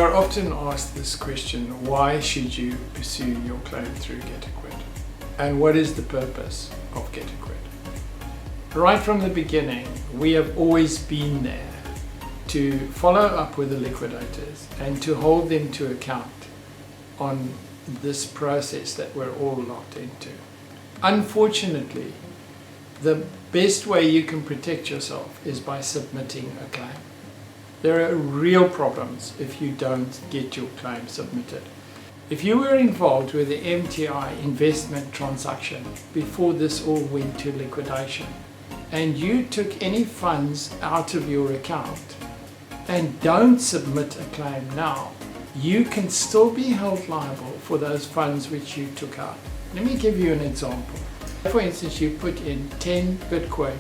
are often asked this question: why should you pursue your claim through GetAquit? And what is the purpose of GetAquit? Right from the beginning, we have always been there to follow up with the liquidators and to hold them to account on this process that we're all locked into. Unfortunately, the best way you can protect yourself is by submitting a claim. There are real problems if you don't get your claim submitted. If you were involved with the MTI investment transaction before this all went to liquidation, and you took any funds out of your account and don't submit a claim now, you can still be held liable for those funds which you took out. Let me give you an example. For instance, you put in 10 Bitcoin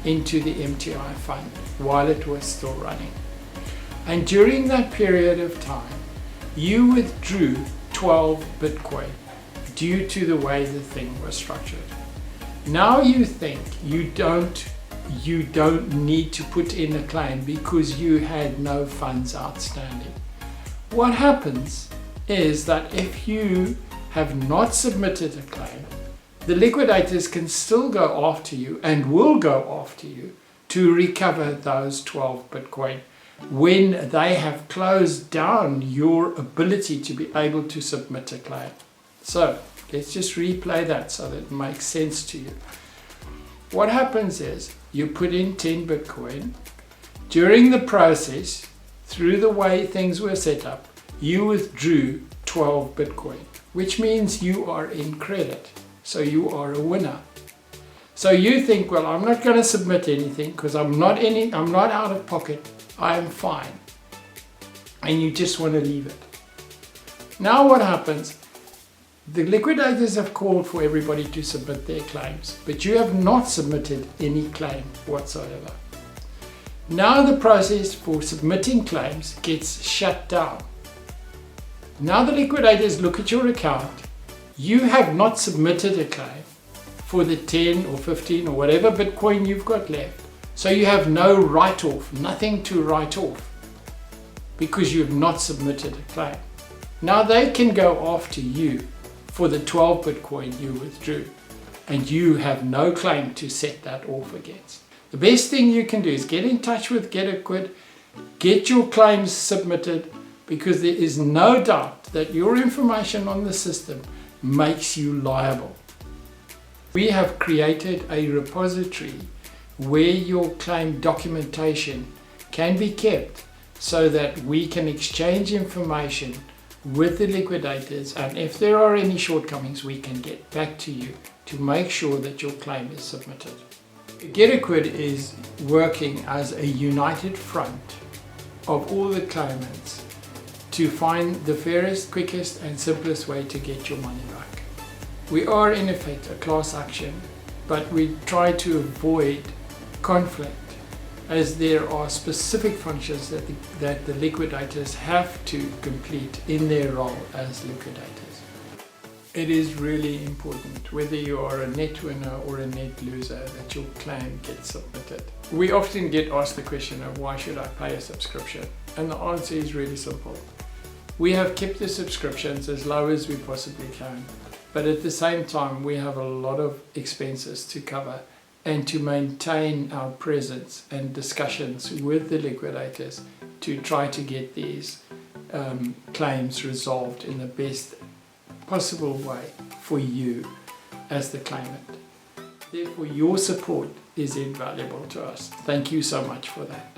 into the MTI fund while it was still running. And during that period of time, you withdrew 12 Bitcoin due to the way the thing was structured. Now you think you don't need to put in a claim because you had no funds outstanding. What happens is that if you have not submitted a claim, the liquidators can still go after you and will go after you to recover those 12 Bitcoin when they have closed down your ability to be able to submit a claim. So let's just replay that so that it makes sense to you. What happens is you put in 10 Bitcoin. During the process, through the way things were set up, you withdrew 12 Bitcoin, which means you are in credit. So you are a winner. So you think, well, I'm not going to submit anything because I'm not out of pocket. I am fine. And you just want to leave it. Now what happens? The liquidators have called for everybody to submit their claims, but you have not submitted any claim whatsoever. Now the process for submitting claims gets shut down. Now the liquidators look at your account. You have not submitted a claim for the 10 or 15 or whatever Bitcoin you've got left. So you have no write-off, nothing to write off because you have not submitted a claim. Now they can go after you for the 12 Bitcoin you withdrew and you have no claim to set that off against. The best thing you can do is get in touch with GetAquit, get your claims submitted, because there is no doubt that your information on the system makes you liable. We have created a repository where your claim documentation can be kept so that we can exchange information with the liquidators, and if there are any shortcomings we can get back to you to make sure that your claim is submitted. GetAquit is working as a united front of all the claimants to find the fairest, quickest and simplest way to get your money back. We are in effect a class action, but we try to avoid conflict as there are specific functions that the liquidators have to complete in their role as liquidators. It is really important, whether you are a net winner or a net loser, that your claim gets submitted. We often get asked the question of why should I pay a subscription? And the answer is really simple. We have kept the subscriptions as low as we possibly can, but at the same time we have a lot of expenses to cover and to maintain our presence and discussions with the liquidators to try to get these claims resolved in the best possible way for you as the claimant. Therefore, your support is invaluable to us. Thank you so much for that.